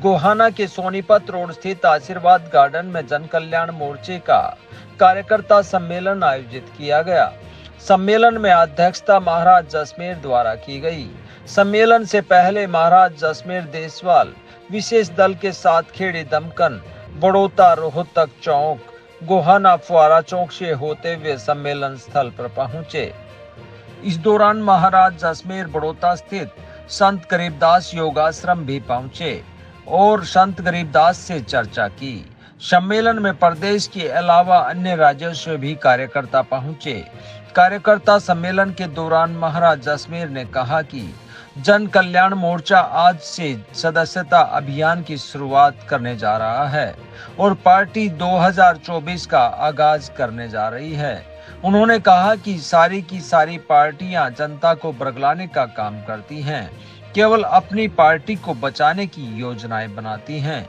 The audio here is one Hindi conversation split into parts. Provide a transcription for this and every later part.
गोहाना के सोनीपत रोड स्थित आशीर्वाद गार्डन में जन कल्याण मोर्चे का कार्यकर्ता सम्मेलन आयोजित किया गया। सम्मेलन में अध्यक्षता महाराज जसमेर द्वारा की गई। सम्मेलन से पहले महाराज जसमेर देसवाल विशेष दल के साथ खेड़ी दमकन, बड़ौदा रोहतक चौक, गोहाना फुआरा चौक से होते हुए सम्मेलन स्थल पर पहुंचे। इस दौरान महाराज जसमेर बड़ौदा स्थित संत गरीबदास योगाश्रम भी पहुंचे और संत गरीबदास से चर्चा की। सम्मेलन में प्रदेश के अलावा अन्य राज्यों से भी कार्यकर्ता पहुंचे। कार्यकर्ता सम्मेलन के दौरान महाराज जसमेर ने कहा कि जन कल्याण मोर्चा आज से सदस्यता अभियान की शुरुआत करने जा रहा है और पार्टी 2024 का आगाज करने जा रही है। उन्होंने कहा कि सारी की सारी पार्टियां जनता को बरगलाने का काम करती हैं, केवल अपनी पार्टी को बचाने की योजनाएं बनाती हैं,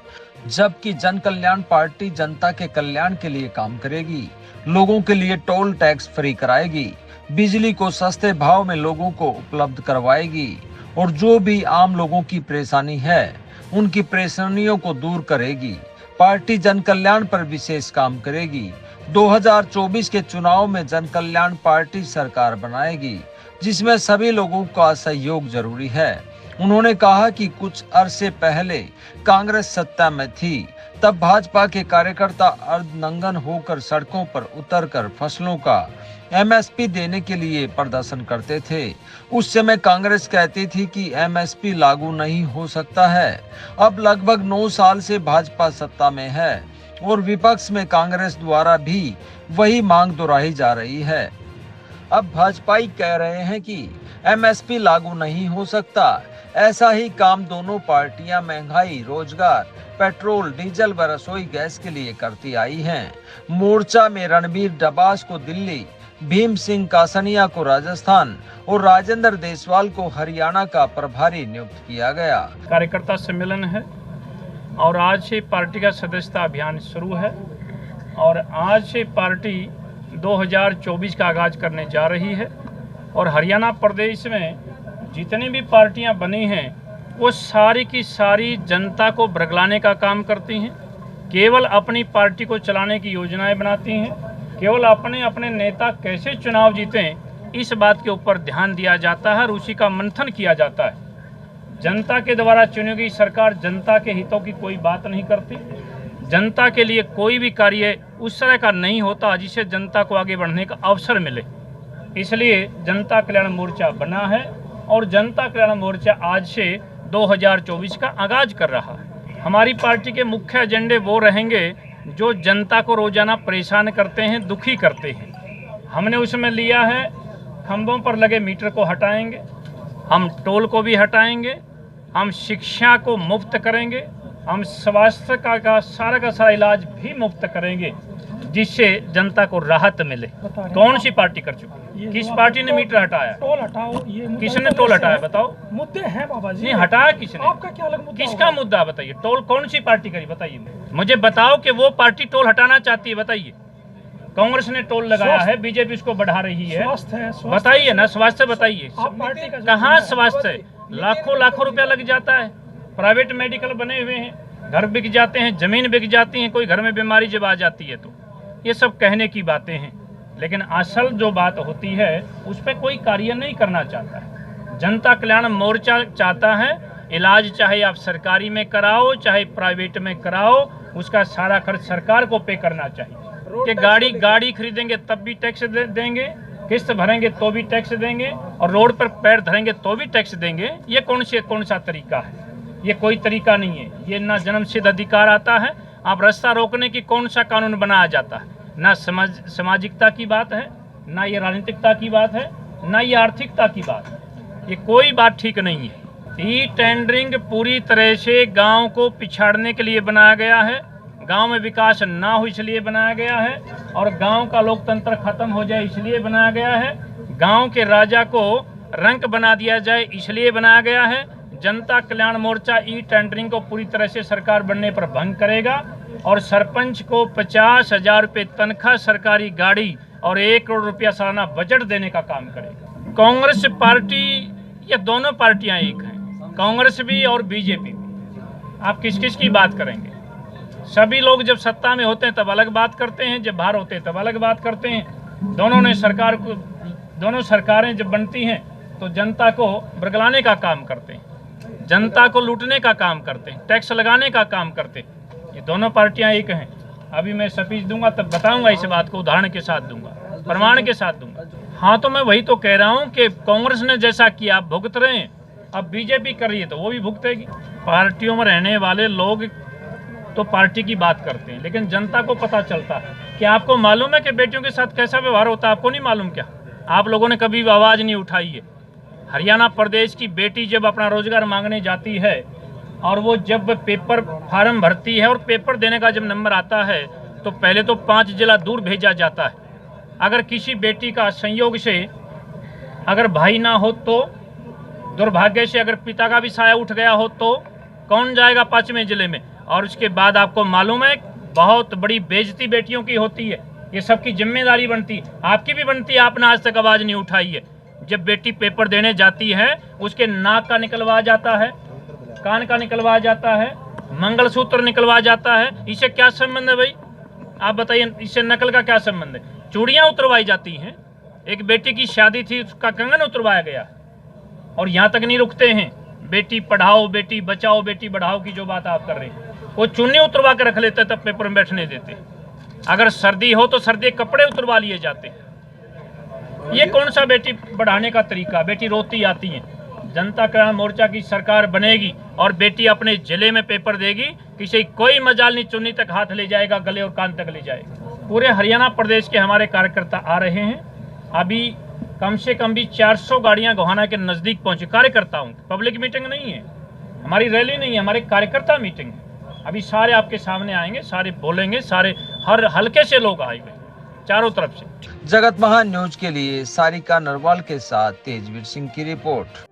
जबकि जन कल्याण पार्टी जनता के कल्याण के लिए काम करेगी। लोगों के लिए टोल टैक्स फ्री कराएगी, बिजली को सस्ते भाव में लोगों को उपलब्ध करवाएगी और जो भी आम लोगों की परेशानी है उनकी परेशानियों को दूर करेगी। पार्टी जन कल्याण पर विशेष काम करेगी। 2024 के चुनाव में जन कल्याण पार्टी सरकार बनाएगी, जिसमें सभी लोगों का सहयोग जरूरी है। उन्होंने कहा कि कुछ अरसे पहले कांग्रेस सत्ता में थी, तब भाजपा के कार्यकर्ता अर्धनंगन होकर सड़कों पर उतरकर फसलों का एमएसपी देने के लिए प्रदर्शन करते थे। उस समय कांग्रेस कहती थी कि एमएसपी लागू नहीं हो सकता है। अब लगभग 9 साल से भाजपा सत्ता में है और विपक्ष में कांग्रेस द्वारा भी वही मांग दोहराई जा रही है। अब भाजपाई कह रहे हैं कि एमएसपी लागू नहीं हो सकता। ऐसा ही काम दोनों पार्टियां महंगाई, रोजगार, पेट्रोल, डीजल व रसोई गैस के लिए करती आई हैं। मोर्चा में रणबीर डबास को दिल्ली, भीम सिंह कासनिया को राजस्थान और राजेंद्र देसवाल को हरियाणा का प्रभारी नियुक्त किया गया। कार्यकर्ता सम्मेलन है और आज से पार्टी का सदस्यता अभियान शुरू है और आज से पार्टी 2024 का आगाज करने जा रही है और हरियाणा प्रदेश में जितनी भी पार्टियां बनी हैं वो सारी की सारी जनता को बरगलाने का काम करती हैं, केवल अपनी पार्टी को चलाने की योजनाएं बनाती हैं, केवल अपने अपने नेता कैसे चुनाव जीतें इस बात के ऊपर ध्यान दिया जाता है और उसी का मंथन किया जाता है। जनता के द्वारा चुनी गई सरकार जनता के हितों की कोई बात नहीं करती। जनता के लिए कोई भी कार्य उस तरह का नहीं होता जिससे जनता को आगे बढ़ने का अवसर मिले। इसलिए जनता कल्याण मोर्चा बना है और जनता कल्याण मोर्चा आज से 2024 का आगाज कर रहा है। हमारी पार्टी के मुख्य एजेंडे वो रहेंगे जो जनता को रोजाना परेशान करते हैं, दुखी करते हैं। हमने उसमें लिया है खंभों पर लगे मीटर को हटाएंगे, हम टोल को भी हटाएंगे, हम शिक्षा को मुफ्त करेंगे, हम स्वास्थ्य का सारा इलाज भी मुफ्त करेंगे जिससे जनता को राहत मिले। कौन सी पार्टी कर चुकी है? किस पार्टी ने मीटर हटाया? टोल हटाओ। ये किसने टोल हटाया बताओ? मुद्दे हैं बाबा जी। नहीं हटाया किसने? आपका क्या अलग मुद्दा? किसका मुद्दा बताइए? टोल कौन सी पार्टी करी बताइए? मुझे बताओ कि वो पार्टी टोल हटाना चाहती है, बताइए। कांग्रेस ने टोल लगाया है, बीजेपी उसको बढ़ा रही है, बताइए ना। स्वास्थ्य बताइए, कहाँ स्वास्थ्य है? लाखों रुपया लग जाता है। प्राइवेट मेडिकल बने हुए हैं, घर बिक जाते हैं, जमीन बिक जाती है, कोई घर में बीमारी जब आ जाती है तो ये सब कहने की बातें हैं, लेकिन असल जो बात होती है उस पर कोई कार्य नहीं करना चाहता है। जनता कल्याण मोर्चा चाहता है इलाज चाहे आप सरकारी में कराओ चाहे प्राइवेट में कराओ, उसका सारा खर्च सरकार को पे करना चाहिए। कि गाड़ी खरीदेंगे तब भी टैक्स देंगे, किस्त भरेंगे तो भी टैक्स देंगे और रोड पर पैर धरेंगे तो भी टैक्स देंगे। ये कौन सा तरीका है? ये कोई तरीका नहीं है। ये ना जन्मसिद्ध अधिकार आता है। आप रास्ता रोकने की कौन सा कानून बनाया जाता है? ना सामाजिकता की बात है, ना ये राजनीतिकता की बात है, ना ये आर्थिकता की बात है। ये कोई बात ठीक नहीं है। ई टेंडरिंग पूरी तरह से गांव को पिछाड़ने के लिए बनाया गया है, गांव में विकास ना हो इसलिए बनाया गया है और गांव का लोकतंत्र खत्म हो जाए इसलिए बनाया गया है, गांव के राजा को रंक बना दिया जाए इसलिए बनाया गया है। जनता कल्याण मोर्चा ई टेंडरिंग को पूरी तरह से सरकार बनने पर भंग करेगा और सरपंच को 50,000 रुपये तनख्वाह, सरकारी गाड़ी और 1 करोड़ रुपया सालाना बजट देने का काम करेगा। कांग्रेस पार्टी, ये दोनों पार्टियां एक हैं, कांग्रेस भी और बीजेपी भी। आप किस किस की बात करेंगे? सभी लोग जब सत्ता में होते हैं तब अलग बात करते हैं, जब बाहर होते हैं तब अलग बात करते हैं। दोनों सरकारें जब बनती हैं तो जनता को बरगलाने का काम करते हैं, जनता को लूटने का काम करते हैं, टैक्स लगाने का काम करते हैं। ये दोनों पार्टियां एक हैं। अभी मैं स्पीच दूंगा तब बताऊंगा, इस बात को उदाहरण के साथ दूंगा, प्रमाण के साथ दूंगा। हाँ, तो मैं वही तो कह रहा हूँ कि कांग्रेस ने जैसा किया आप भुगत रहे हैं, अब बीजेपी कर रही है तो वो भी भुगतेगी। पार्टियों में रहने वाले लोग तो पार्टी की बात करते हैं, लेकिन जनता को पता चलता है। क्या आपको मालूम है कि बेटियों के साथ कैसा व्यवहार होता है? आपको नहीं मालूम क्या? आप लोगों ने कभी आवाज़ नहीं उठाई है। हरियाणा प्रदेश की बेटी जब अपना रोजगार मांगने जाती है और वो जब पेपर फार्म भरती है और पेपर देने का जब नंबर आता है तो पहले तो 5 जिला दूर भेजा जाता है। अगर किसी बेटी का संयोग से अगर भाई ना हो तो, दुर्भाग्य से अगर पिता का भी साया उठ गया हो तो कौन जाएगा 5वें जिले में? और उसके बाद आपको मालूम है बहुत बड़ी बेइज्जती बेटियों की होती है। ये सबकी जिम्मेदारी बनती है, आपकी भी बनती है। आपने आज तक आवाज़ नहीं उठाई है। जब बेटी पेपर देने जाती है उसके नाक का निकलवा जाता है, कान का निकलवा जाता है, मंगलसूत्र निकलवा जाता है। इससे क्या संबंध है भाई? आप बताइए, इससे नकल का क्या संबंध है? चूड़ियाँ उतरवाई जाती हैं। एक बेटी की शादी थी, उसका कंगन उतरवाया गया। और यहाँ तक नहीं रुकते हैं, बेटी पढ़ाओ बेटी बचाओ बेटी बढ़ाओ की जो बात आप कर रहे हैं, वो चुन्नी उतरवा के रख लेते तब पेपर में बैठने देते। अगर सर्दी हो तो सर्दी के कपड़े उतरवा लिए जाते। ये कौन सा बेटी बढ़ाने का तरीका? बेटी रोती आती है। जनता कल्याण मोर्चा की सरकार बनेगी और बेटी अपने जिले में पेपर देगी, किसी कोई मजाल नहीं, चुन्नी तक हाथ ले जाएगा, गले और कान तक ले जाएगा। पूरे हरियाणा प्रदेश के हमारे कार्यकर्ता आ रहे हैं। अभी कम से कम भी 400 गाड़ियां गोहाना के नज़दीक पहुंची। कार्यकर्ताओं की पब्लिक मीटिंग नहीं है, हमारी रैली नहीं है, हमारे कार्यकर्ता मीटिंग है। अभी सारे आपके सामने आएंगे, सारे बोलेंगे, सारे हर हल्के से लोग आएंगे चारों तरफ से। जगत महान न्यूज के लिए सारिका नरवाल के साथ तेजवीर सिंह की रिपोर्ट।